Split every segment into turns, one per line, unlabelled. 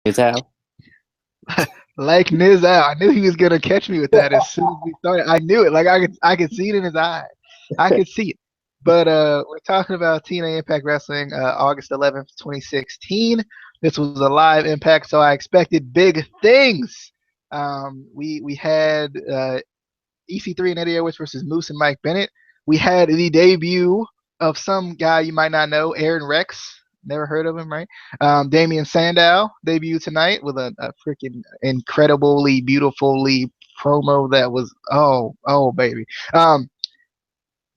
Is how?
Like Nizal. I knew he was gonna catch me with that as soon as we started. I knew it. Like I could see it in his eye. I could see it. But we're talking about TNA Impact Wrestling, August 11th, 2016. This was a live Impact, so I expected big things. We had EC3 and Eddie Edwards versus Moose and Mike Bennett. We had the debut of some guy you might not know, Aron Rex. Never heard of him, right? Damien Sandow debuted tonight with a freaking incredibly beautifully promo that was oh baby. Um,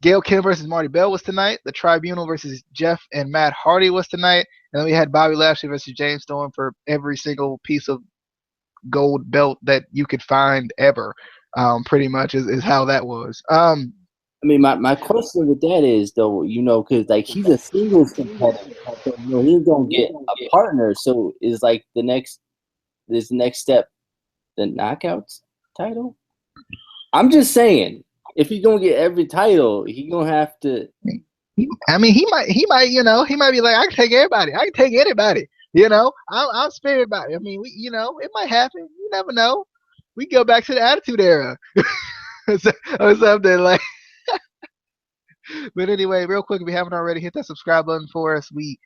Gail Kim versus Marty Bell was tonight. The Tribunal versus Jeff and Matt Hardy was tonight. And then we had Bobby Lashley versus James Storm for every single piece of gold belt that you could find ever. Pretty much is how that was.
I mean, my question with that is though, because like he's a singles competitor, so he's gonna get a partner. So is like this next step the knockouts title? I'm just saying, if he's gonna get every title, he's gonna have to.
I mean, he might be like, I can take everybody. I can take anybody. I'm spirit about it. I mean, it might happen. You never know. We go back to the Attitude Era or something like. But anyway, real quick, if you haven't already, hit that subscribe button for us. We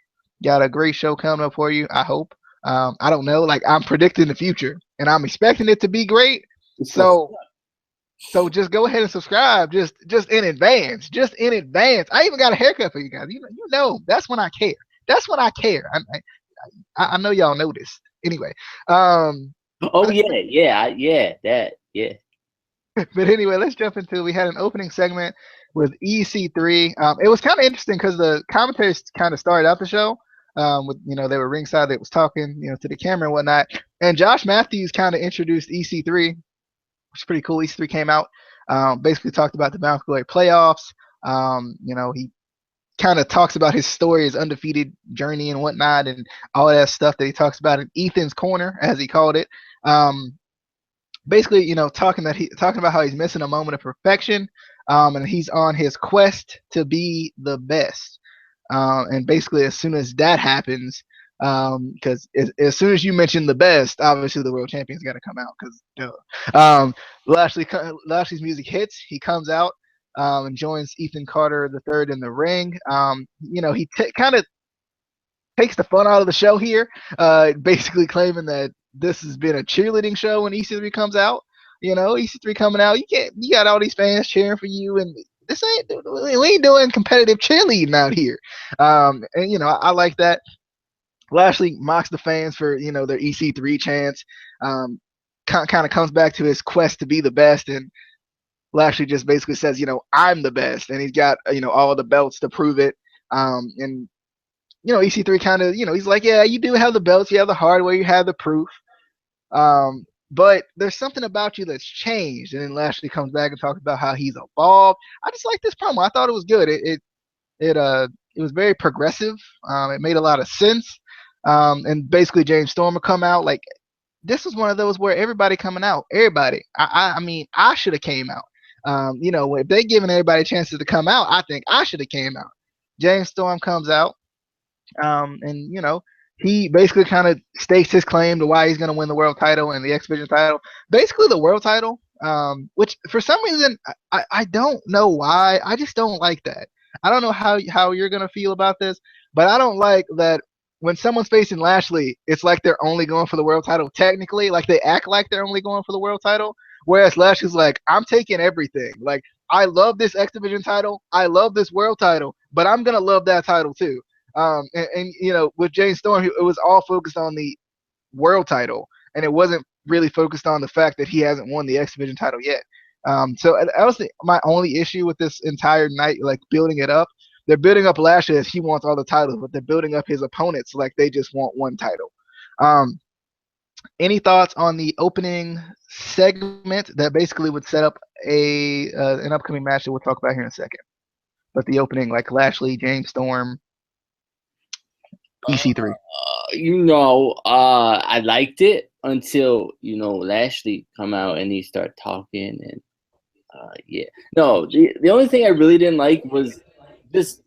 got a great show coming up for you. I hope. I don't know. Like I'm predicting the future, and I'm expecting it to be great. So just go ahead and subscribe. Just in advance. Just in advance. I even got a haircut for you guys. You know that's when I care. That's when I care. I know y'all noticed. Anyway,
Oh yeah, that yeah.
but anyway, let's jump into. We had an opening segment with EC3. It was kind of interesting because the commentators kind of started out the show. With they were ringside. They was talking to the camera and whatnot. And Josh Matthews kind of introduced EC3, which is pretty cool. EC3 came out, basically talked about the Bound for Glory playoffs. He kind of talks about his story, his undefeated journey and whatnot, and all that stuff that he talks about in Ethan's corner, as he called it. Basically, talking about how he's missing a moment of perfection, and he's on his quest to be the best. And basically, as soon as that happens, because as soon as you mention the best, obviously the world champion's got to come out. Because Lashley's music hits, he comes out and joins Ethan Carter the third in the ring. He kind of takes the fun out of the show here, basically claiming that this has been a cheerleading show when EC3 comes out. EC3 coming out, you got all these fans cheering for you, and we ain't doing competitive cheerleading out here. And I like that. Lashley mocks the fans for their EC3 chants. Kind of comes back to his quest to be the best, and Lashley just basically says, I'm the best, and he's got all the belts to prove it. And EC3 kind of, he's like, yeah, you do have the belts, you have the hardware, you have the proof. But there's something about you that's changed. And then Lashley comes back and talks about how he's evolved. I just like this promo. I thought it was good. It was very progressive. It made a lot of sense. And basically James Storm will come out. Like this was one of those where everybody coming out. Everybody. I mean, I should have came out. If they giving everybody chances to come out, I think I should have came out. James Storm comes out. And he basically kind of stakes his claim to why he's going to win the world title and the X Division title. Basically, the world title, which for some reason I don't know why. I just don't like that. I don't know how you're going to feel about this, but I don't like that when someone's facing Lashley, it's like they're only going for the world title. Technically, like they act like they're only going for the world title, whereas Lashley's like, I'm taking everything. Like I love this X Division title, I love this world title, but I'm gonna love that title too. And with James Storm, it was all focused on the world title, and it wasn't really focused on the fact that he hasn't won the X Division title yet. So that was my only issue with this entire night, like building it up. They're building up Lashley as he wants all the titles, but they're building up his opponents like they just want one title. Any thoughts on the opening segment that basically would set up an upcoming match that we'll talk about here in a second? But the opening, like Lashley, James Storm, EC3.
I liked it until Lashley come out and he start talking and yeah. No, the only thing I really didn't like was just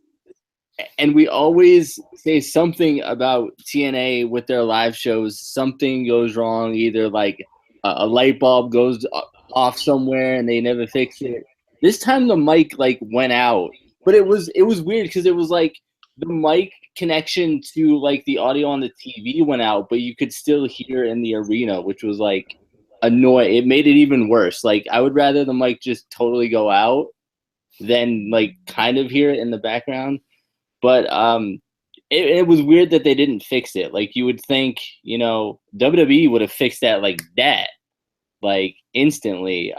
and we always say something about TNA with their live shows. Something goes wrong, either like a light bulb goes off somewhere and they never fix it. This time the mic like went out, but it was weird because it was like the mic connection to like the audio on the TV went out, but you could still hear in the arena, which was like annoying. It made it even worse. Like I would rather the mic just totally go out than like kind of hear it in the background. But it was weird that they didn't fix it. Like you would think, you know, WWE would have fixed that like instantly.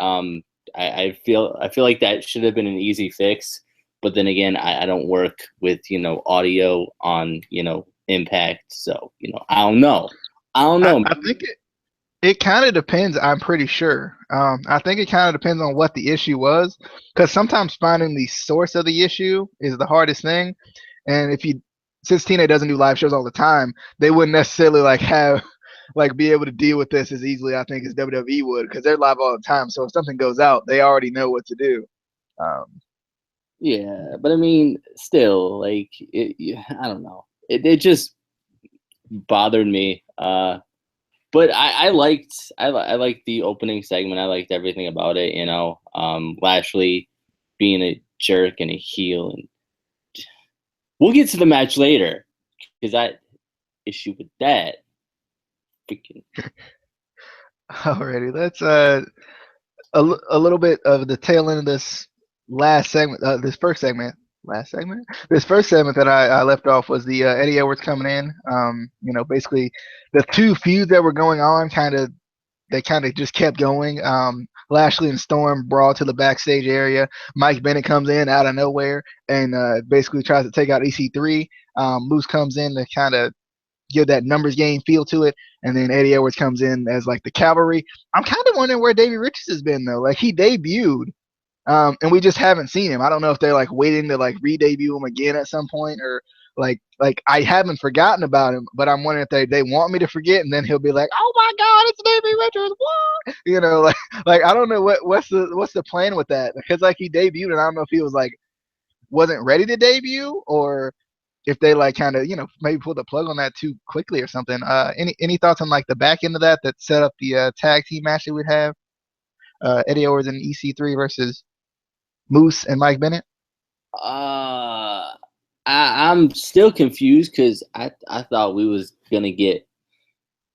I feel like that should have been an easy fix. But then again, I don't work with, you know, audio on, you know, Impact. So, you know, I don't know.
I think it kind of depends. I'm pretty sure. I think it kind of depends on what the issue was, because sometimes finding the source of the issue is the hardest thing. And since TNA doesn't do live shows all the time, they wouldn't necessarily be able to deal with this as easily, I think, as WWE would, because they're live all the time. So if something goes out, they already know what to do.
Yeah, but I mean, still, like, I don't know. It just bothered me. But I liked the opening segment. I liked everything about it. You know, Lashley being a jerk and a heel, and we'll get to the match later because I issue with that. Freaking.
Alrighty, let's a little bit of the tail end of this last segment. This first segment that I left off was the Eddie Edwards coming in. You know, basically the two feuds that were going on they kind of just kept going. Lashley and Storm brawl to the backstage area. Mike Bennett comes in out of nowhere and basically tries to take out EC3. Moose comes in to kind of give that numbers game feel to it, and then Eddie Edwards comes in as like the cavalry. I'm kind of wondering where Davey Richards has been though. Like he debuted, and we just haven't seen him. I don't know if they're like waiting to like re-debut him again at some point, or like I haven't forgotten about him, but I'm wondering if they want me to forget, and then he'll be like, oh my God, it's Davey Richards, what? You know, like I don't know what's the plan with that, because like he debuted, and I don't know if he was like wasn't ready to debut, or if they like kind of, you know, maybe pull the plug on that too quickly or something. Any thoughts on like the back end of that set up the tag team match that we'd have? Eddie Edwards and EC3 versus Moose and Mike Bennett.
I'm still confused because I thought we was gonna get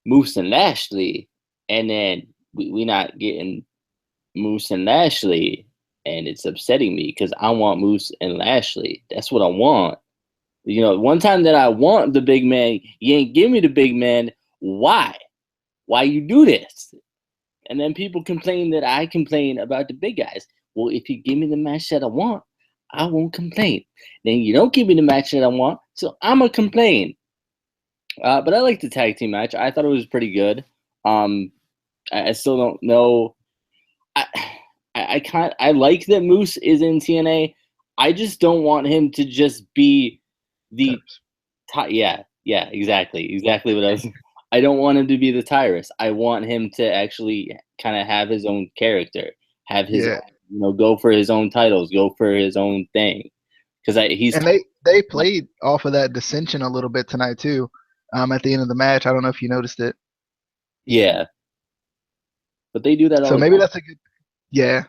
Moose and Lashley, and then we not getting Moose and Lashley, and it's upsetting me because I want Moose and Lashley. That's what I want. You know, one time that I want the big man, you ain't give me the big man. Why? Why you do this? And then people complain that I complain about the big guys. Well, if you give me the match that I want, I won't complain. Then you don't give me the match that I want, so I'm going to complain. But I like the tag team match. I thought it was pretty good. I still don't know. I like that Moose is in TNA. I just don't want him to just be the exactly what I was. I don't want him to be the Tyrus. I want him to actually kind of have his own character, have his own, you know, go for his own titles, go for his own thing. Because
they played off of that dissension a little bit tonight too. At the end of the match, I don't know if you noticed it.
Yeah, but they do that all.
So maybe that's a good. Yeah,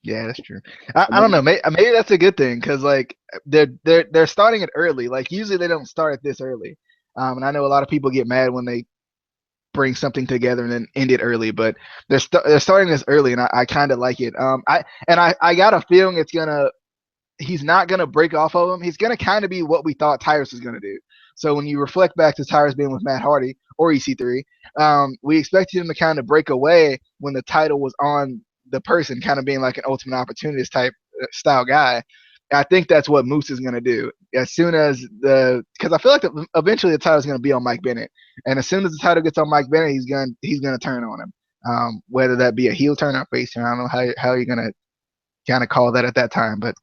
that's true. I don't know. Maybe that's a good thing, because like they're starting it early. Like usually they don't start it this early. And I know a lot of people get mad when they bring something together and then end it early, but they're starting this early, and I kind of like it. I got a feeling he's not gonna break off of him. He's gonna kind of be what we thought Tyrus was gonna do. So when you reflect back to Tyrus being with Matt Hardy or EC3, we expected him to kind of break away when the title was on the person, kind of being like an ultimate opportunist type style guy. I think that's what Moose is going to do. As soon as because I feel like eventually the title is going to be on Mike Bennett, and as soon as the title gets on Mike Bennett, he's going to turn on him. Whether that be a heel turn or face turn, I don't know how you're going to kind of call that at that time. But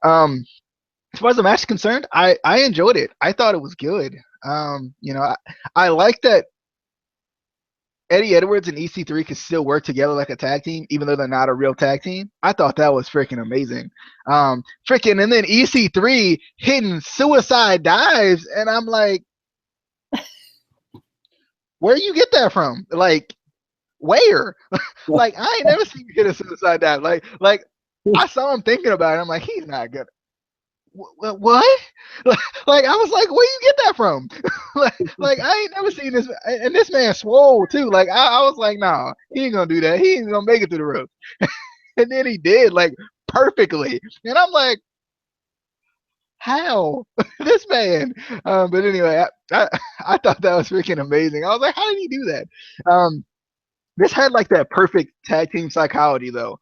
as far as the match is concerned, I enjoyed it. I thought it was good. You know, I like that Eddie Edwards and EC3 could still work together like a tag team, even though they're not a real tag team. I thought that was freaking amazing. And then EC3 hitting suicide dives, and I'm like, where you get that from? Like, where? Like, I ain't never seen you hit a suicide dive. Like I saw him thinking about it. I'm like, he's not good. What? Like I was like, where you get that from? like I ain't never seen this, and this man swole too. Like I was like, nah, he ain't gonna do that. He ain't gonna make it through the roof. And then he did, like, perfectly. And I'm like, how? This man. But anyway, I thought that was freaking amazing. I was like, how did he do that? This had like that perfect tag team psychology though.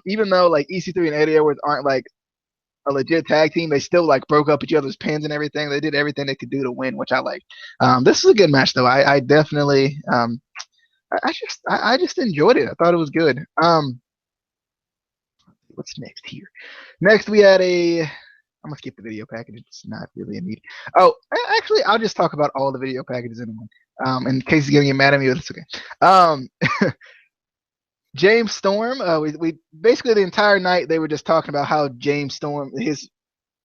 Even though like EC3 and Eddie Edwards aren't like a legit tag team, they still like broke up each other's pins and everything. They did everything they could do to win, which I like. This is a good match though. I definitely I just enjoyed it. I thought it was good. What's next here? Next we had I'm gonna skip the video package. It's not really a need. Oh, actually, I'll just talk about all the video packages in one. In case you're gonna get mad at me, it's okay. James Storm. We basically the entire night they were just talking about how James Storm, his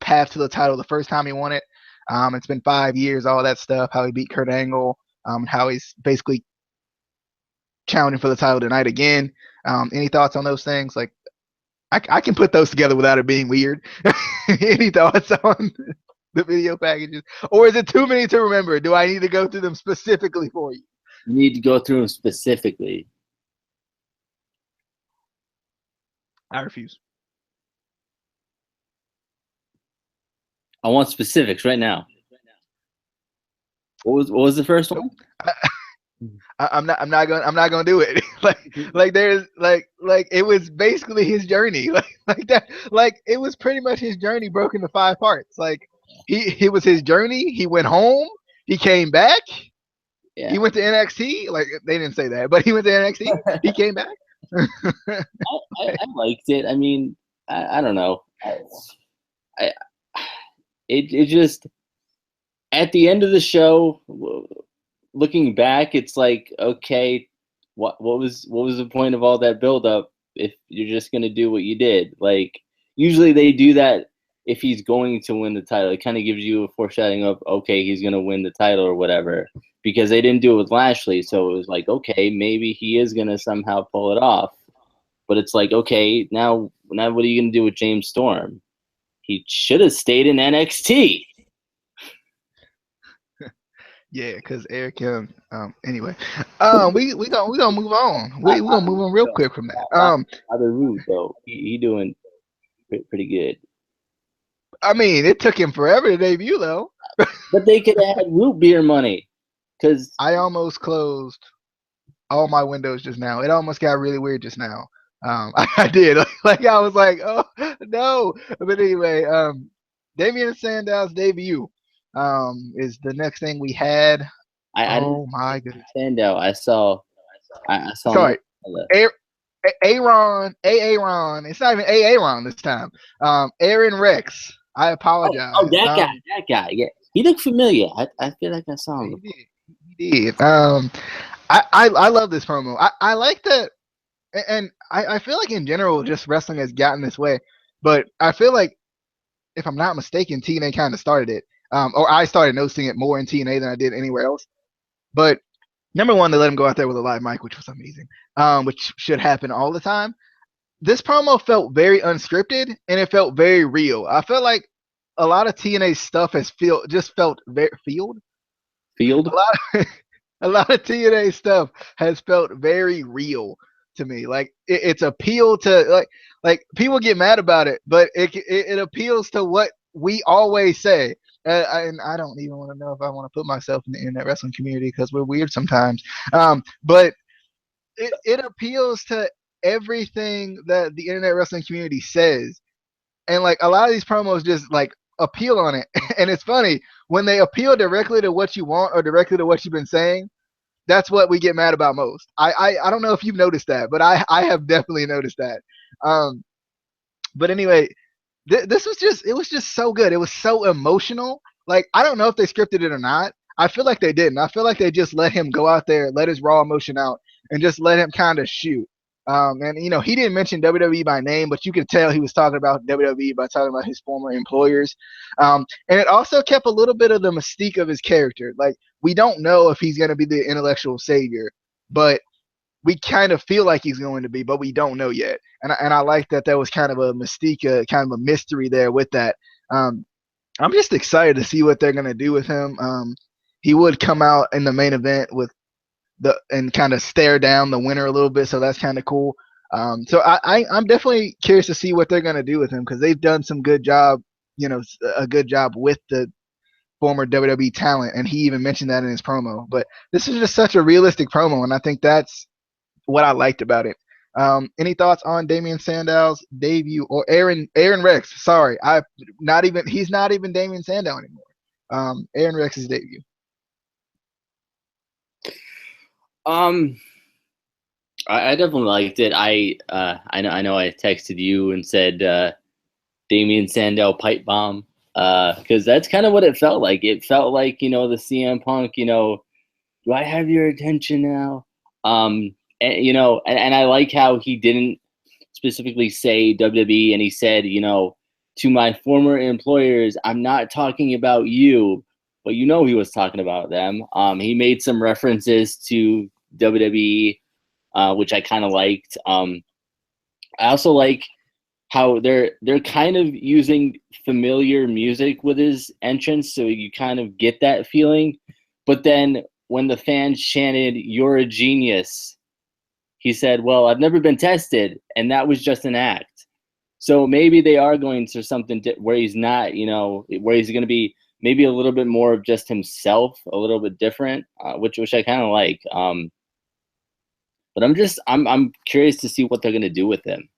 path to the title the first time he won it. It's been 5 years, all that stuff. How he beat Kurt Angle. How he's basically challenging for the title tonight again. Any thoughts on those things? Like, I can put those together without it being weird. Any thoughts on the video packages? Or is it too many to remember? Do I need to go through them specifically for you?
You need to go through them specifically.
I refuse.
I want specifics right now. What was the first one?
I'm not gonna do it. like there's like it was basically his journey. Like that. Like it was pretty much his journey broken into 5 parts. Like it was his journey. He went home. He came back. Yeah. He went to NXT. Like they didn't say that, but he went to NXT. He came back.
I liked it. I mean, I don't know. It just at the end of the show, looking back, it's like, okay, what was the point of all that buildup if you're just gonna do what you did? Like usually they do that if he's going to win the title. It kind of gives you a foreshadowing of, okay, he's gonna win the title or whatever. Because they didn't do it with Lashley, so it was like, okay, maybe he is gonna somehow pull it off. But it's like, okay, now what are you gonna do with James Storm? He should have stayed in NXT.
Yeah, because Eric Young. Anyway, we gonna move on. We gonna move on real quick from that.
Other Root though, he doing pretty good.
I mean, it took him forever to debut though.
But they could have had root beer money. Cause
I almost closed all my windows just now. It almost got really weird just now. I did. Like I was like, oh no. But anyway, Damien Sandow's debut is the next thing we had. Oh my goodness.
Sandow. I saw.
Sorry. Aron. It's not even Aron this time. Aron Rex. I apologize.
Oh, that guy. Yeah, he looked familiar. I feel like I saw him.
He did. I love this promo. I like that, and I feel like in general, just wrestling has gotten this way. But I feel like, if I'm not mistaken, TNA kind of started it. Or I started noticing it more in TNA than I did anywhere else. But number one, they let him go out there with a live mic, which was amazing, which should happen all the time. This promo felt very unscripted, and it felt very real. I felt like a lot of TNA stuff has felt very field. A lot of TNA stuff has felt very real to me. Like it's appeal to like people get mad about it, but it appeals to what we always say. And I don't even want to know if I want to put myself in the internet wrestling community because we're weird sometimes. But it appeals to everything that the internet wrestling community says. And like a lot of these promos just like appeal on it. And it's funny when they appeal directly to what you want or directly to what you've been saying. That's what we get mad about most. I don't know if you've noticed that, but I have definitely noticed that. But anyway, this was just so good. It was so emotional. Like I don't know if they scripted it or not. I feel like they didn't. I feel like they just let him go out there, let his raw emotion out, and just let him kind of shoot. And he didn't mention WWE by name, but you could tell he was talking about WWE by talking about his former employers. And it also kept a little bit of the mystique of his character. Like, we don't know if he's going to be the intellectual savior, but we kind of feel like he's going to be, but we don't know yet. And I like that there was kind of a mystique, kind of a mystery there with that. I'm just excited to see what they're going to do with him. He would come out in the main event and kind of stare down the winner a little bit, so that's kind of cool. So I'm definitely curious to see what they're going to do with him, because they've done some good job, a good job with the former WWE talent, and he even mentioned that in his promo. But this is just such a realistic promo, and I think that's what I liked about it. Any thoughts on Damien Sandow's debut, or Aron Rex? Sorry, he's not even Damien Sandow anymore. Aron Rex's debut.
I definitely liked it. I know I texted you and said Damien Sandow pipe bomb, because that's kind of what it felt like. It felt like, the CM Punk, do I have your attention now? And I like how he didn't specifically say WWE, and he said, to my former employers, I'm not talking about you, but he was talking about them. He made some references to WWE, which I kind of liked. I also like how they're kind of using familiar music with his entrance, so you kind of get that feeling. But then when the fans chanted, "You're a genius," he said, "Well, I've never been tested, and that was just an act." So maybe they are going to something where he's not, where he's going to be maybe a little bit more of just himself, a little bit different, which I kind of like. But I'm curious to see what they're going to do with him.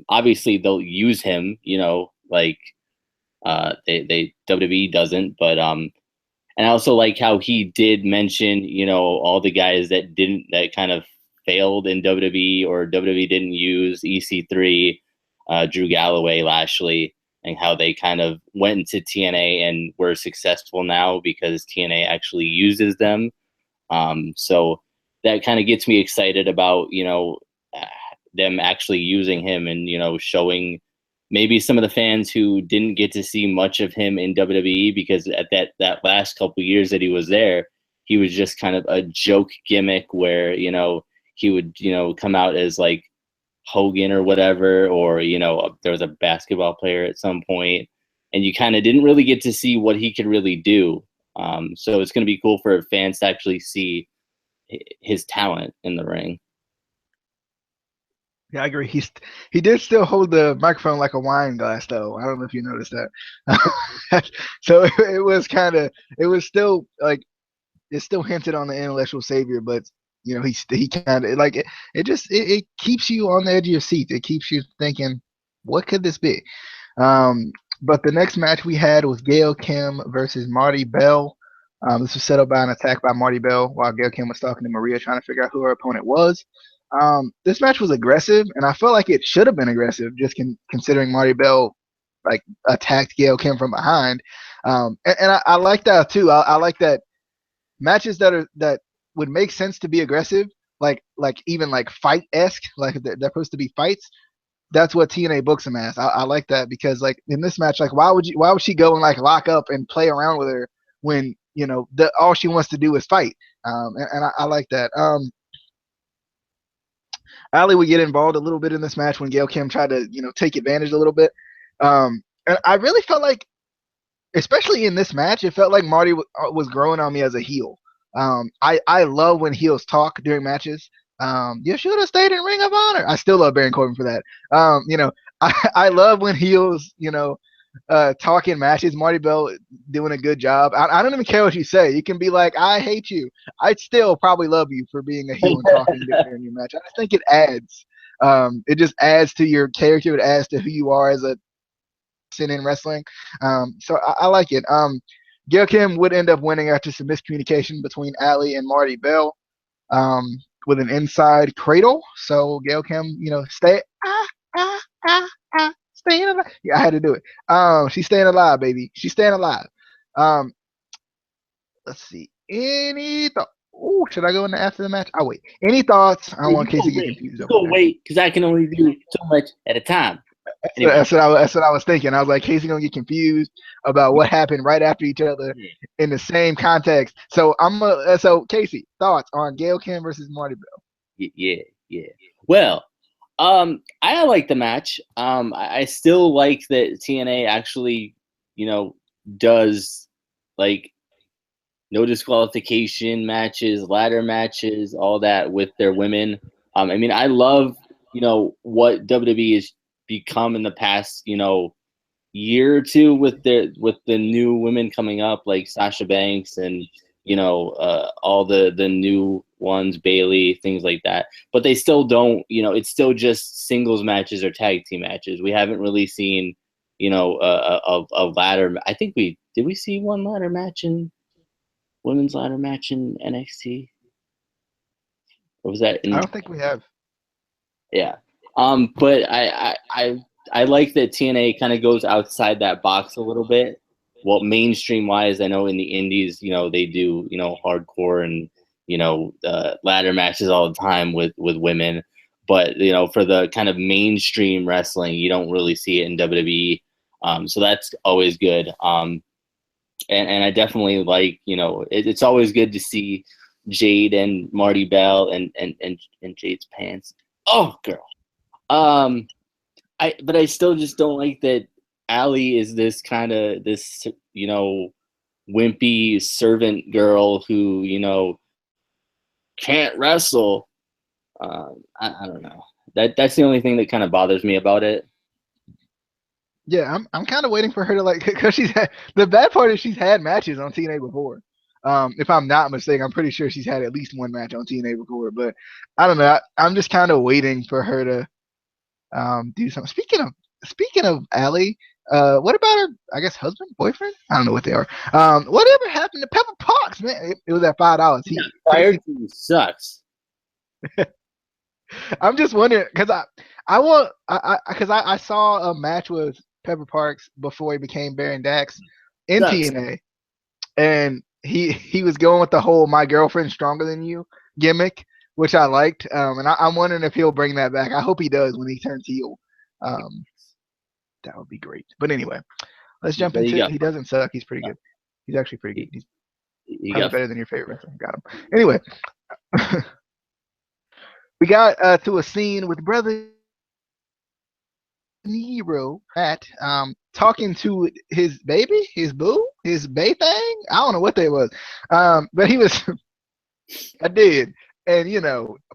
Obviously they'll use him, like they WWE doesn't, but and I also like how he did mention, all the guys that kind of failed in WWE, or WWE didn't use EC3, Drew Galloway, Lashley, and how they kind of went into TNA and were successful now because TNA actually uses them. So that kind of gets me excited about, them actually using him, and, showing maybe some of the fans who didn't get to see much of him in WWE, because at that last couple of years that he was there, he was just kind of a joke gimmick where, he would, come out as like Hogan or whatever, or, there was a basketball player at some point, and you kind of didn't really get to see what he could really do. So it's going to be cool for fans to actually see his talent in the ring.
Yeah, I agree. He did still hold the microphone like a wine glass, though. I don't know if you noticed that. So it was still like, it still hinted on the intellectual savior, but he kind of like it keeps you on the edge of your seat. It keeps you thinking, what could this be? But the next match we had was Gail Kim versus Marty Bell. This was set up by an attack by Marty Bell while Gail Kim was talking to Maria, trying to figure out who her opponent was. This match was aggressive, and I felt like it should have been aggressive, just considering Marty Bell like attacked Gail Kim from behind. And I like that too. I like that matches that would make sense to be aggressive, like even like fight-esque, like they're supposed to be fights. That's what TNA books them as. I like that, because like in this match, like why would she go and like lock up and play around with her when all she wants to do is fight? And I like that. Ali would get involved a little bit in this match when Gail Kim tried to take advantage a little bit. And I really felt like, especially in this match, it felt like Marty was growing on me as a heel. I love when heels talk during matches. You should have stayed in Ring of Honor. I still love Baron Corbin for that. I love when heels, talk in matches. Marty Bell doing a good job. I don't even care what you say. You can be like, I hate you. I'd still probably love you for being a heel and talking during your match. I just think it adds. It just adds to your character. It adds to who you are as a in wrestling. So I like it. Gail Kim would end up winning after some miscommunication between Ali and Marty Bell, with an inside cradle. So Gail Kim, staying alive. Yeah, I had to do it. She's staying alive, baby. She's staying alive. let's see. Any thought? Oh, should I go into after the match? I'll wait. Any thoughts? I don't want Casey to get confused.
You go wait because I can only do so much at a time.
Anyway. That's what I was thinking. I was like, Casey gonna get confused about what happened right after each other in the same context. So so Casey, thoughts on Gail Kim versus Marty Bell?
Yeah. Well, I like the match. I still like that TNA actually, does like no disqualification matches, ladder matches, all that with their women. I mean, I love, what WWE has become in the past, year or two with the new women coming up, like Sasha Banks and all the new ones, Bailey, things like that. But they still don't, it's still just singles matches or tag team matches. We haven't really seen, a ladder. I think did we see one ladder match in women's ladder match in NXT? Or was that?
I don't think we have.
Yeah. But I like that TNA kind of goes outside that box a little bit. Well, mainstream wise, I know in the indies, they do, hardcore and, ladder matches all the time with women. But, for the kind of mainstream wrestling, you don't really see it in WWE. So that's always good. And I definitely like, it's always good to see Jade and Marty Bell and Jade's pants. Oh, girl. But I still just don't like that Allie is this wimpy servant girl who, can't wrestle. I don't know. That's the only thing that kind of bothers me about it.
Yeah, I'm kind of waiting for her to because the bad part is she's had matches on TNA before. If I'm not mistaken, I'm pretty sure she's had at least one match on TNA before. But I don't know. I'm just kind of waiting for her to do something. Speaking of Allie, what about her? I guess husband, boyfriend? I don't know what they are. Whatever happened to Pepper Potts, man? It was at $5. He
fired sucks.
I'm just wondering because I saw a match with Pepper Parks before he became Baron Dax in TNA, and he was going with the whole "my girlfriend's stronger than you" gimmick, which I liked, and I'm wondering if he'll bring that back. I hope he does when he turns heel. That would be great. But anyway, let's jump into it. He doesn't suck. He's pretty good. He's actually pretty good. He's probably better than your favorite wrestler. Got him. Anyway, we got to a scene with Brother Nero at talking to his baby, his boo, his bay thing. I don't know what that was. But he was I did. And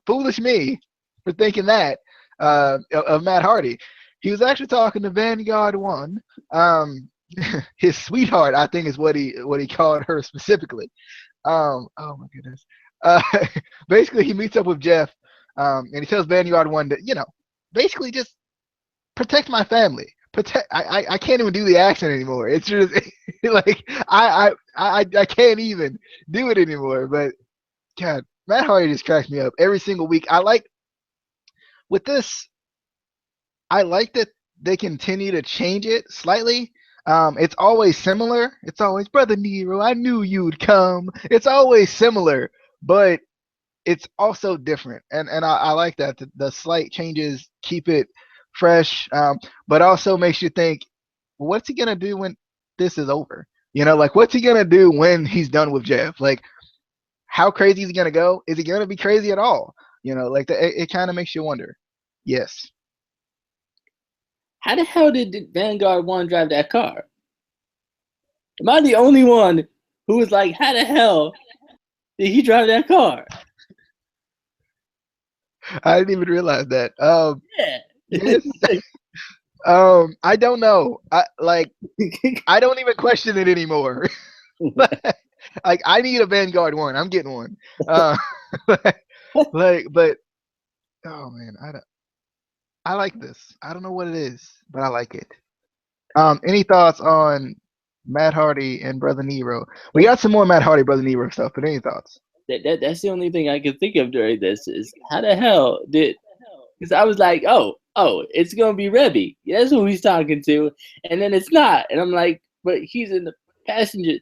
foolish me for thinking that of Matt Hardy. He was actually talking to Vanguard One. His sweetheart, I think, is what he called her specifically. Oh my goodness. Basically he meets up with Jeff, and he tells Vanguard One to, basically just protect my family. I can't even do the accent anymore. It's just like I can't even do it anymore. But God, Matt Hardy just cracks me up every single week. I like that they continue to change it slightly. It's always similar. It's always Brother Nero, I knew you'd come. It's always similar, but it's also different. And I like that. The slight changes keep it fresh, but also makes you think, well, what's he going to do when this is over? What's he going to do when he's done with Jeff? How crazy is he going to go? Is he going to be crazy at all? It kind of makes you wonder. Yes.
How the hell did Vanguard One drive that car? Am I the only one who was like, how the hell did he drive that car?
I didn't even realize that.
Yeah.
Yes. I don't know. I don't even question it anymore. I need a Vanguard One. I'm getting one. But oh man, I like this. I don't know what it is, but I like it. Any thoughts on Matt Hardy and Brother Nero? We got some more Matt Hardy, Brother Nero stuff, but any thoughts?
That's the only thing I could think of during this is how the hell did, because I was like, oh, it's going to be Rebby. Yeah, that's who he's talking to. And then it's not. And I'm like, but he's in the passenger.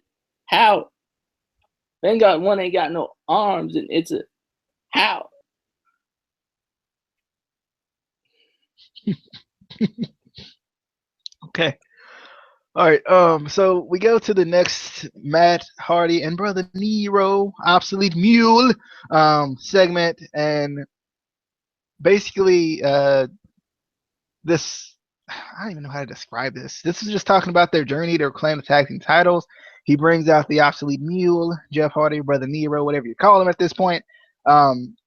How? Then got one ain't got no arms, and it's a how.
Okay. All right. So we go to the next Matt Hardy and Brother Nero Obsolete Mule segment, and basically this, I don't even know how to describe this. This is just talking about their journey to reclaim the tag team titles. He brings out the Obsolete Mule, Jeff Hardy, Brother Nero, whatever you call him at this point. And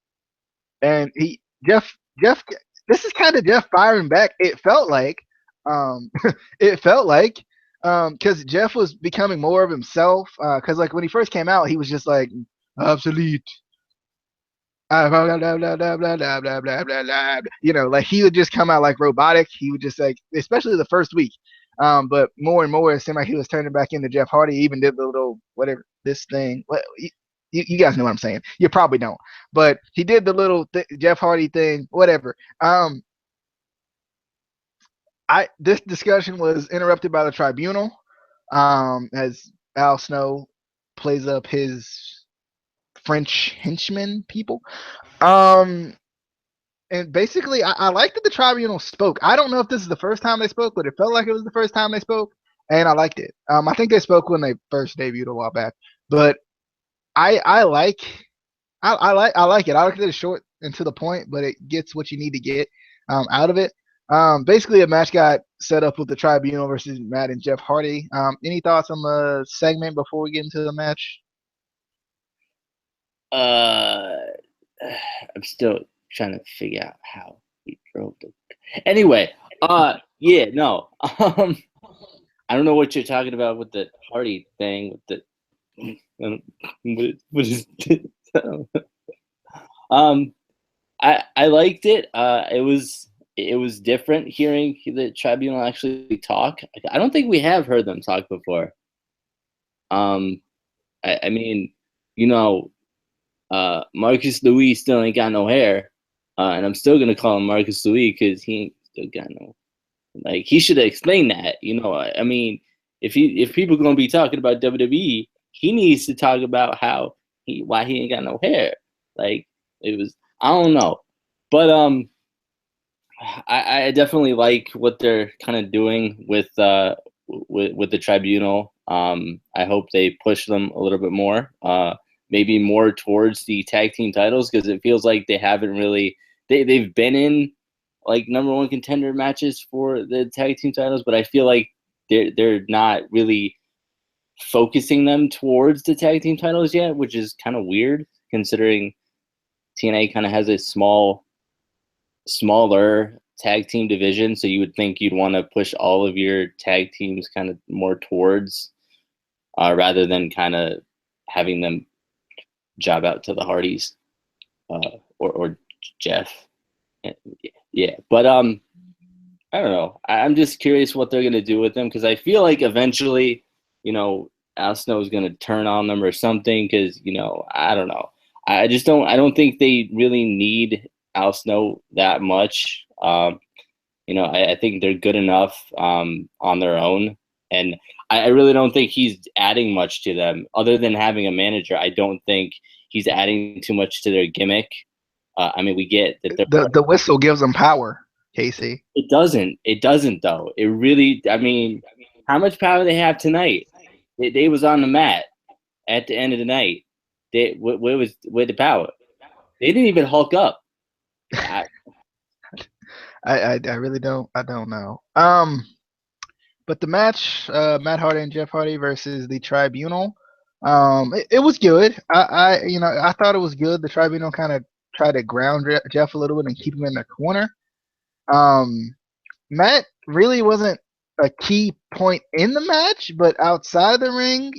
Jeff, this is kind of Jeff firing back. It felt like, because Jeff was becoming more of himself. Because like when he first came out, he was just like obsolete. You know, like he would just come out like robotic. He would just like, especially the first week. But more and more, it seemed like he was turning back into Jeff Hardy. He even did the little whatever this thing. You guys know what I'm saying. You probably don't, but he did the little Jeff Hardy thing. Whatever. This discussion was interrupted by the Tribunal, as Al Snow plays up his French henchmen people. And basically, I like that the Tribunal spoke. I don't know if this is the first time they spoke, but it felt like it was the first time they spoke, and I liked it. I think they spoke when they first debuted a while back, but I like it. I like it. It's short and to the point, but it gets what you need to get out of it. Basically, a match got set up with the Tribunal versus Matt and Jeff Hardy. Any thoughts on the segment before we get into the match?
I'm still trying to figure out how he drove the. Anyway, yeah, no. I don't know what you're talking about with the Hardy thing. With the what is I liked it. It was different hearing the Tribunal actually talk. I don't think we have heard them talk before. I mean, you know, Marcus Louis still ain't got no hair, and I'm still gonna call him Marcus Louis because he ain't still got no. Like he should have explained that. You know, I mean, if people gonna be talking about WWE, he needs to talk about why he ain't got no hair. Like it was, I don't know, but I definitely like what they're kind of doing with the Tribunal. I hope they push them a little bit more. Maybe more towards the tag team titles because it feels like they haven't really they've been in like number one contender matches for the tag team titles, but I feel like they're not really focusing them towards the tag team titles yet, which is kind of weird considering TNA kind of has a smaller tag team division, so you would think you'd want to push all of your tag teams kind of more towards rather than kind of having them job out to the Hardys or Jeff. Yeah, but I don't know. I'm just curious what they're gonna do with them because I feel like eventually, you know, Al Snow is gonna turn on them or something. Because you know, I don't know. I don't think they really need Al Snow that much. You know, I think they're good enough on their own, and I really don't think he's adding much to them other than having a manager. I don't think he's adding too much to their gimmick. I mean, we get that
the whistle gives them power, Casey.
It doesn't though. It really. I mean, how much power they have tonight? They was on the mat at the end of the night. Where the power? They didn't even Hulk up.
I really don't. I don't know. But the match, Matt Hardy and Jeff Hardy versus the Tribunal, it was good. I thought it was good. The Tribunal kind of tried to ground Jeff a little bit and keep him in the corner. Matt really wasn't a key point in the match, but outside the ring,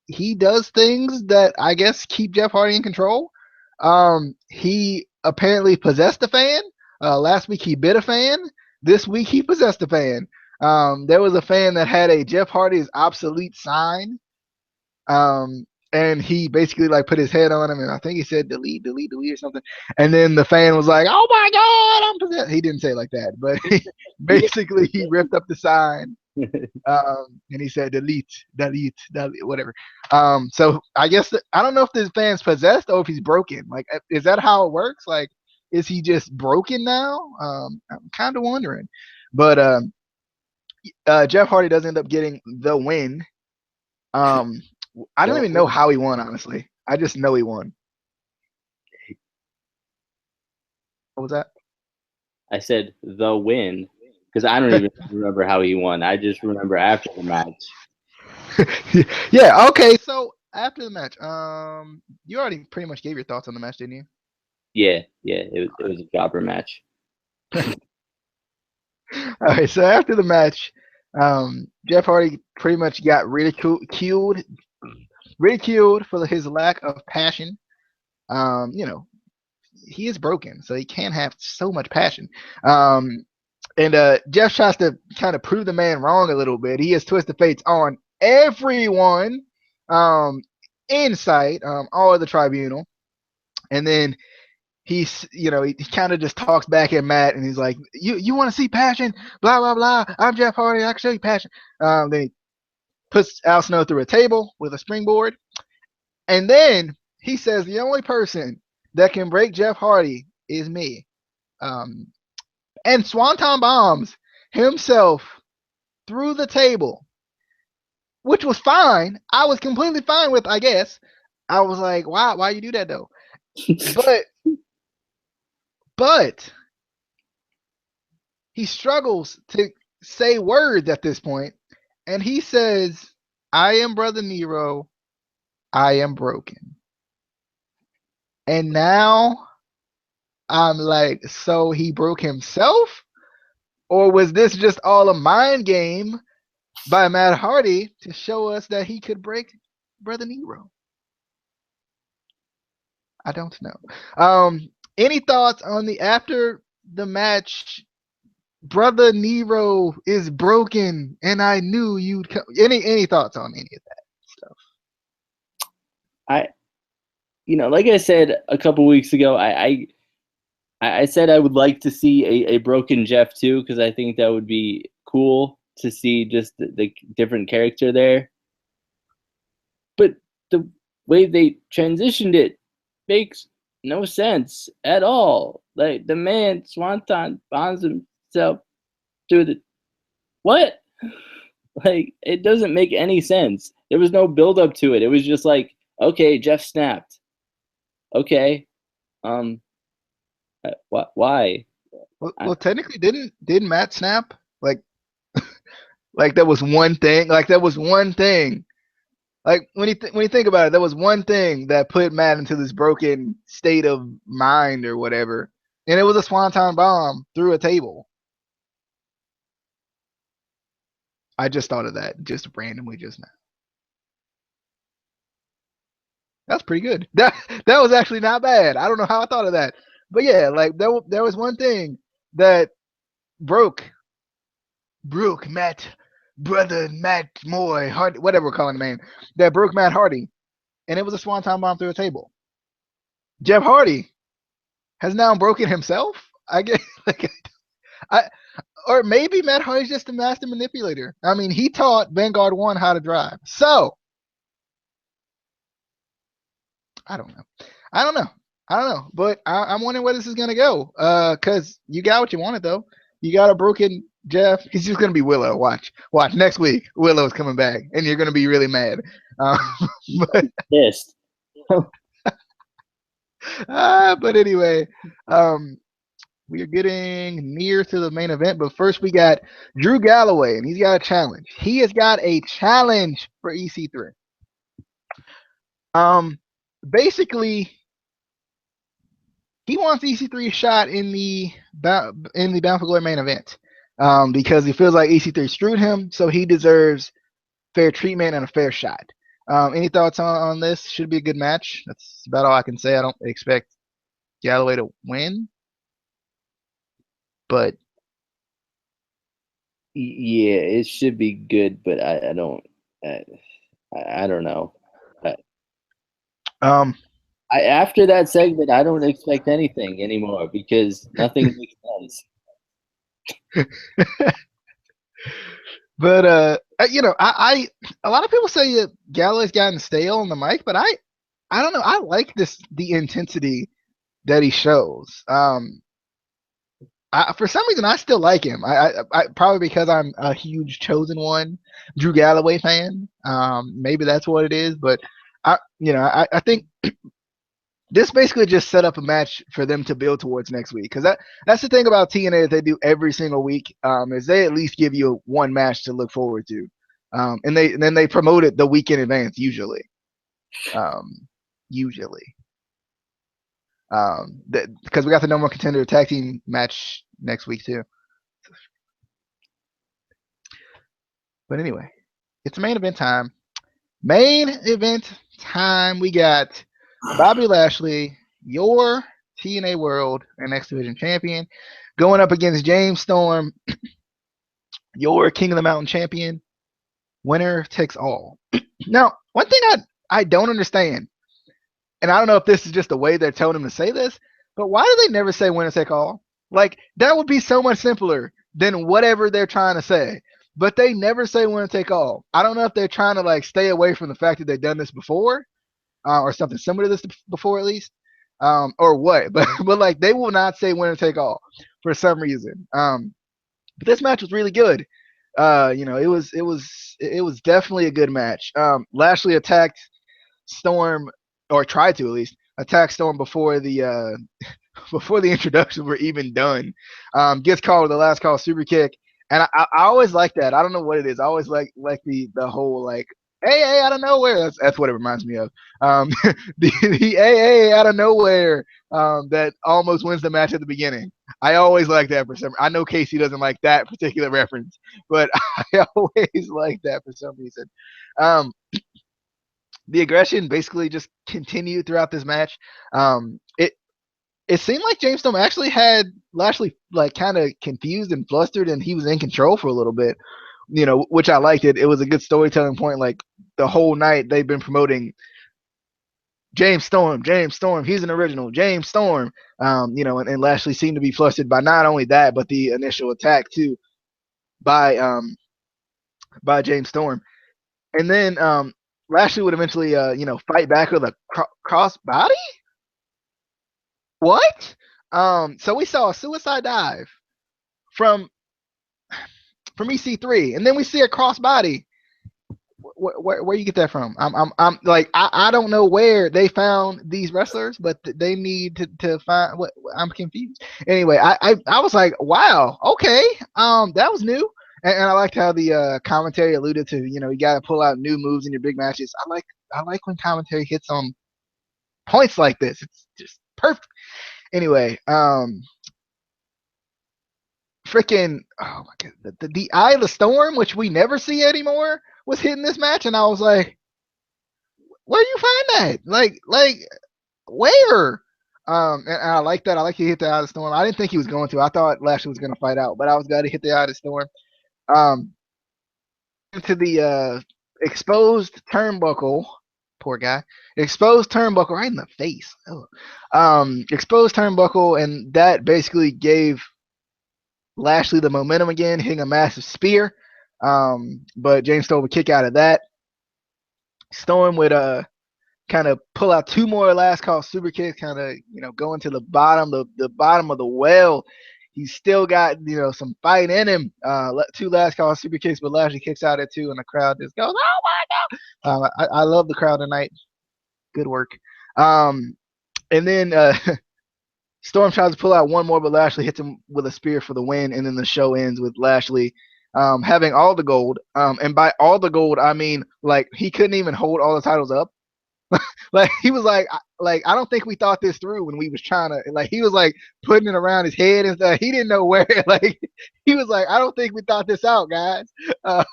he does things that I guess keep Jeff Hardy in control. He apparently possessed a fan. Last week he bit a fan. This week he possessed a fan. There was a fan that had a Jeff Hardy's obsolete sign. And he basically like put his head on him, and I think he said delete or something. And then the fan was like, "Oh my God, I'm possessed." He didn't say it like that, but basically he ripped up the sign And he said, delete, whatever. So I guess I don't know if this fan's possessed or if he's broken. Like, is that how it works? Like, is he just broken now? I'm kind of wondering. But Jeff Hardy does end up getting the win. I don't even know how he won, honestly. I just know he won. What was that?
I said the win because I don't even remember how he won. I just remember after the match.
Yeah. Okay. So after the match, you already pretty much gave your thoughts on the match, didn't you?
Yeah. It was a jobber match.
All right. So after the match, Jeff Hardy pretty much got ridiculed for his lack of passion. You know, he is broken, so he can't have so much passion. And Jeff tries to kind of prove the man wrong a little bit. He has twisted fates on everyone in sight, all of the tribunal. And then he kind of just talks back at Matt, and he's like, "You want to see passion? Blah blah blah. I'm Jeff Hardy. I can show you passion." Then he puts Al Snow through a table with a springboard, and then he says, "The only person that can break Jeff Hardy is me." And Swanton bombs himself through the table, which was fine. I was completely fine with, I guess. I was like, why you do that though? But he struggles to say words at this point, and he says, "I am Brother Nero. I am broken." And now I'm like, so he broke himself? Or was this just all a mind game by Matt Hardy to show us that he could break Brother Nero? I don't know. Any thoughts on the after the match? Brother Nero is broken, and I knew you'd come. Any thoughts on any of that stuff?
Like I said a couple weeks ago, I said I would like to see a broken Jeff too, because I think that would be cool to see just the different character there. But the way they transitioned it makes no sense at all. Like, the man Swanton bonds himself through the what? Like, it doesn't make any sense. There was no build up to it. It was just like, okay, Jeff snapped. Okay, why?
Well, technically, didn't Matt snap? Like that was one thing. Like that was one thing. Like when you think about it, that was one thing that put Matt into this broken state of mind or whatever, and it was a swanton bomb through a table. I just thought of that just randomly just now. That's pretty good. That was actually not bad. I don't know how I thought of that, but yeah, like there was one thing that broke Matt, brother Matt Moy, Hardy, whatever we're calling the man, that broke Matt Hardy, and it was a swanton bomb through a table. Jeff Hardy has now broken himself. I guess, or maybe Matt Hardy's just a master manipulator. I mean, he taught Vanguard 1 how to drive. So, I don't know. But I'm wondering where this is going to go. Because you got what you wanted, though. You got a broken Jeff. He's just going to be Willow. Watch. Next week, Willow's coming back, and you're going to be really mad. But
Pissed.
But anyway, we are getting near to the main event. But first, we got Drew Galloway, and he's got a challenge. He has got a challenge for EC3. Basically, he wants EC3 a shot in the Bound for Glory main event, because he feels like EC3 screwed him, so he deserves fair treatment and a fair shot. Any thoughts on this? Should be a good match. That's about all I can say. I don't expect Galloway to win, but
yeah, it should be good. But I don't know. After that segment, I don't expect anything anymore because nothing makes sense.
But you know, I a lot of people say Galloway's gotten stale on the mic, but I don't know. I like the intensity that he shows. For some reason, I still like him. I probably because I'm a huge Chosen One, Drew Galloway fan. Maybe that's what it is. But I think this basically just set up a match for them to build towards next week. Because that's the thing about TNA that they do every single week. Is they at least give you one match to look forward to, and then they promote it the week in advance usually. Usually. Because we got the No More Contender tag team match next week too. But anyway, it's main event time. Main event time. We got Bobby Lashley, your TNA World and X Division champion, going up against James Storm, your King of the Mountain champion. Winner takes all. Now, one thing I don't understand, and I don't know if this is just the way they're telling him to say this, but why do they never say winner take all? Like, that would be so much simpler than whatever they're trying to say. But they never say winner take all. I don't know if they're trying to like stay away from the fact that they've done this before, or something similar to this before at least, or what. But like they will not say winner take all for some reason. But this match was really good. It was definitely a good match. Lashley attacked Storm, or tried to at least attack Storm before the before the introductions were even done. Gets called with the last call super kick, and I always like that. I don't know what it is. I always like the whole like hey out of nowhere. That's what it reminds me of. The hey out of nowhere that almost wins the match at the beginning. I always like that for some. I know Casey doesn't like that particular reference, but I always like that for some reason. The aggression basically just continued throughout this match. It seemed like James Storm actually had Lashley like kind of confused and flustered, and he was in control for a little bit. Which I liked it. It was a good storytelling point. Like the whole night they've been promoting James Storm, he's an original, James Storm. And Lashley seemed to be flustered by not only that, but the initial attack too by James Storm. And then Lashley would eventually fight back with a cross body. What? So we saw a suicide dive from EC3, and then we see a cross body. Where you get that from? I'm like I don't know where they found these wrestlers, but they need to find. What I'm confused. Anyway, I was like, wow, okay, that was new, and I liked how the commentary alluded to. You got to pull out new moves in your big matches. I like when commentary hits on points like this. It's just perfect. Anyway, freaking oh my god, the Eye of the Storm, which we never see anymore, was hitting this match, and I was like, where do you find that? Like where? And I like that. I like he hit the Eye of the Storm. I didn't think he was going to. I thought Lashley was going to fight out, but I was glad he hit the Eye of the Storm. Into the exposed turnbuckle. Poor guy. Exposed turnbuckle right in the face. Exposed turnbuckle, and that basically gave Lashley the momentum again, hitting a massive spear. But James Storm would kick out of that. Storm would kind of pull out two more last call super kicks, kind of go into the bottom of the well. He's still got some fight in him. Two last call super kicks, but Lashley kicks out at two, and the crowd just goes, "Oh my god!" I love the crowd tonight. Good work. And then Storm tries to pull out one more, but Lashley hits him with a spear for the win, and then the show ends with Lashley having all the gold. And by all the gold, I mean like he couldn't even hold all the titles up. Like he was like I don't think we thought this through when we was trying to he was like putting it around his head and stuff. He didn't know where. Like he was like, I don't think we thought this out, guys. I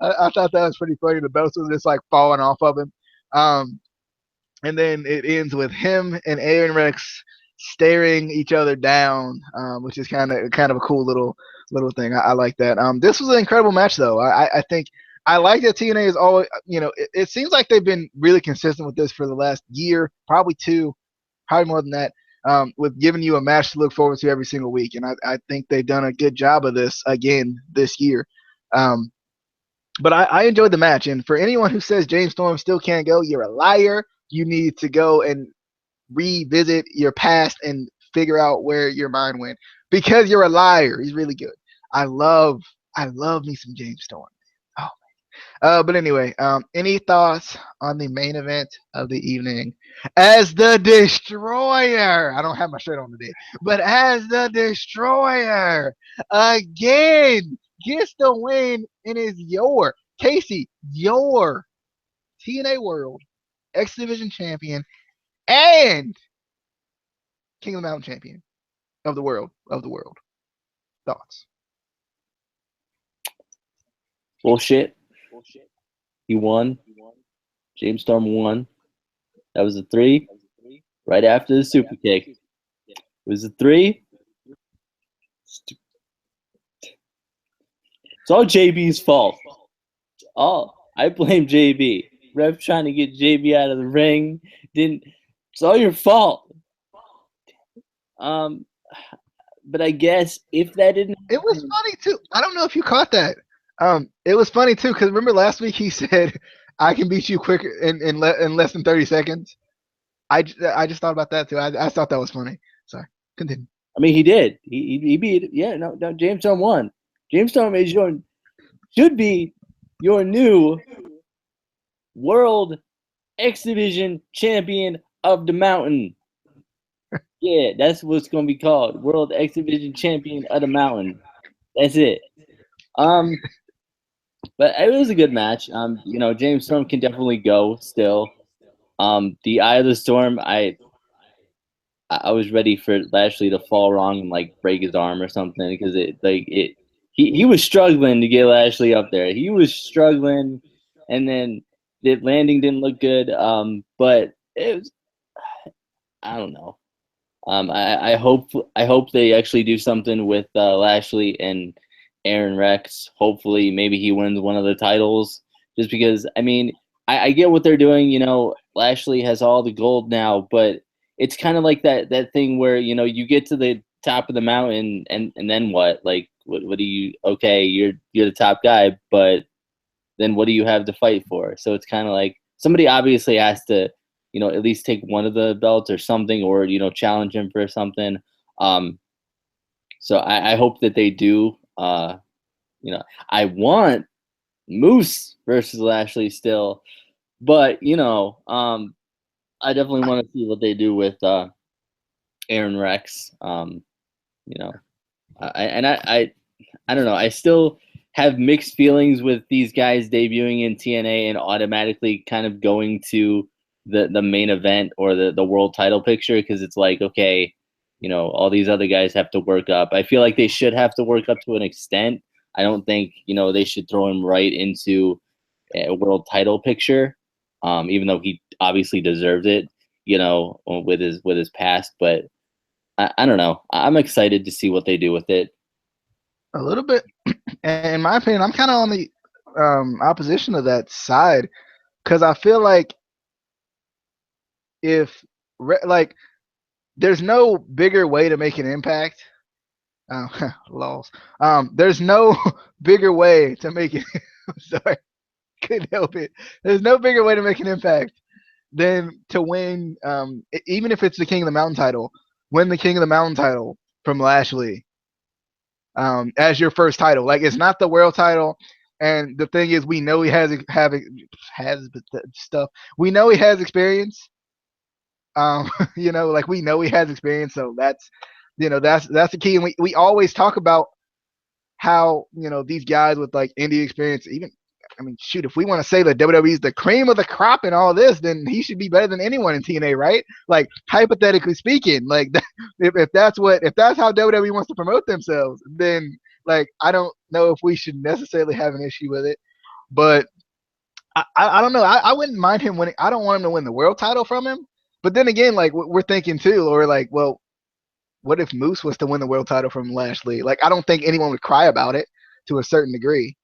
thought that was pretty funny. The belts was just like falling off of him. And then it ends with him and Aron Rex staring each other down, which is kind of a cool little thing. I like that. This was an incredible match, though. I think I like that TNA is always, it seems like they've been really consistent with this for the last year, probably two, probably more than that, with giving you a match to look forward to every single week. And I think they've done a good job of this again this year. But I enjoyed the match. And for anyone who says James Storm still can't go, you're a liar. You need to go and revisit your past and figure out where your mind went, because you're a liar. He's really good. I love me some James Storm. Oh, but anyway, any thoughts on the main event of the evening? As the Destroyer, I don't have my shirt on today, but as the Destroyer again gets the win and is your Casey, your TNA World X Division champion and King of the Mountain champion of the world. Thoughts?
Bullshit. He won. James Storm won. That was a 3. Right after the super kick. It was a 3. It's all JB's fault. I blame JB. Ref trying to get JB out of the ring. It's all your fault. But I guess if that didn't,
it was funny too. I don't know if you caught that. It was funny too, because remember last week he said, "I can beat you quicker in less than 30 seconds." I just thought about that too. I thought that was funny. Sorry, continue.
I mean, he did. He beat. Yeah, no. James Storm won. James Storm should be your new World X Division Champion of the Mountain. Yeah, that's what's gonna be called, World X Division Champion of the Mountain. That's it. But it was a good match. James Storm can definitely go still. The Eye of the Storm, I was ready for Lashley to fall wrong and like break his arm or something, because he was struggling to get Lashley up there. He was struggling, and then the landing didn't look good. But it was, I don't know. I hope they actually do something with Lashley and Aron Rex. Hopefully, maybe he wins one of the titles. Just because, I mean, I get what they're doing. Lashley has all the gold now, but it's kind of like that thing where you get to the top of the mountain and then what? Like, what do you? Okay, you're the top guy, but then what do you have to fight for? So it's kind of like somebody obviously has to, at least take one of the belts or something, or challenge him for something. So I hope that they do. I want Moose versus Lashley still, but I definitely want to see what they do with Aron Rex. I don't know. I still have mixed feelings with these guys debuting in TNA and automatically kind of going to the main event or the world title picture, because it's like, okay, all these other guys have to work up. I feel like they should have to work up to an extent. I don't think they should throw him right into a world title picture, even though he obviously deserved it, with his past. But I don't know. I'm excited to see what they do with it.
A little bit, and in my opinion, I'm kind of on the opposition of that side, because I feel like there's no bigger way to make an impact. Lols. There's no bigger way to make it. I'm sorry, couldn't help it. There's no bigger way to make an impact than to win, even if it's the King of the Mountain title. Win the King of the Mountain title from Lashley as your first title. Like, it's not the world title. And the thing is, we know he has stuff. We know he has experience. We know he has experience. So that's the key. And we always talk about how these guys with like indie experience, shoot, if we want to say that WWE's the cream of the crop in all this, then he should be better than anyone in TNA, right? Like, hypothetically speaking, like if that's how WWE wants to promote themselves, then like I don't know if we should necessarily have an issue with it. But I don't know. I wouldn't mind him winning. I don't want him to win the world title from him. But then again, like we're thinking too, or like, well, what if Moose was to win the world title from Lashley? Like, I don't think anyone would cry about it to a certain degree.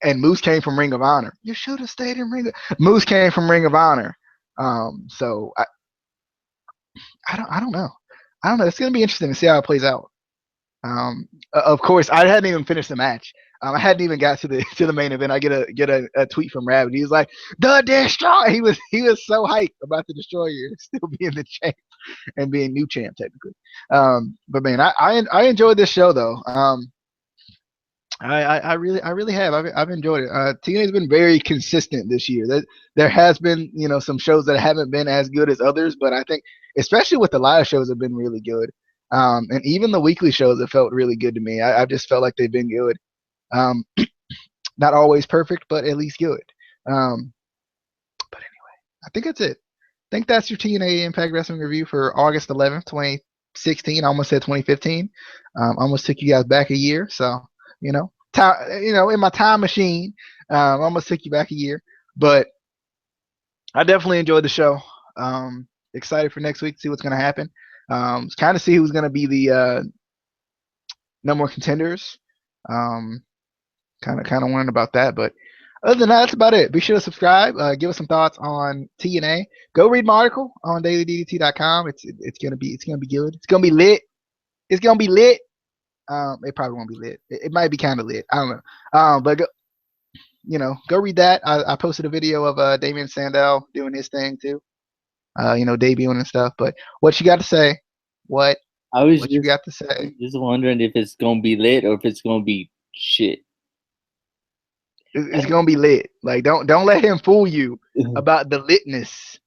And Moose came from Ring of Honor. You should have stayed in Ring of Moose came from Ring of Honor. So I don't know. It's gonna be interesting to see how it plays out. Of course, I hadn't even finished the match. I hadn't even got to the main event. I get a tweet from Rabbit. He was like, "The Destroyer." He was so hyped about the Destroyer still being the champ and being new champ technically. But man, I enjoyed this show though. I really have. I've enjoyed it. TNA has been very consistent this year. There has been some shows that haven't been as good as others, but I think especially with the live shows have been really good. And even the weekly shows have felt really good to me. I've just felt like they've been good. Not always perfect, but at least good. But anyway, I think that's it. I think that's your TNA Impact Wrestling review for August 11th, 2016. I almost said 2015. Almost took you guys back a year. So, time, in my time machine, almost took you back a year. But I definitely enjoyed the show. Excited for next week to see what's going to happen. Kind of see who's going to be the number one contenders. Kind of wondering about that, but other than that, that's about it. Be sure to subscribe. Give us some thoughts on TNA. Go read my article on dailyddt.com. It's gonna be good. It's gonna be lit. It's gonna be lit. It probably won't be lit. It might be kind of lit. I don't know. But go read that. I posted a video of Damien Sandow doing his thing too. Debuting and stuff. But what you got to say? What you got to say?
Just wondering if it's gonna be lit or if it's gonna be shit.
It's gonna be lit. Like don't let him fool you about the litness,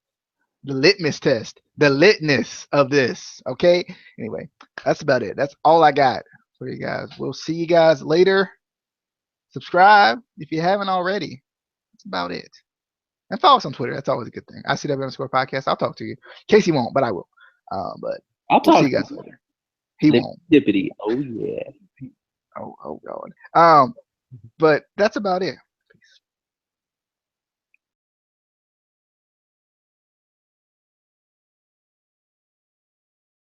the litmus test, the litness of this. Okay. Anyway, that's about it. That's all I got for you guys. We'll see you guys later. Subscribe if you haven't already. That's about it. And follow us on Twitter. That's always a good thing. ICW_podcast. I'll talk to you. Casey won't, but I will. But we'll see you guys later. He won't.
Dippity. Oh yeah.
Oh God. But that's about it.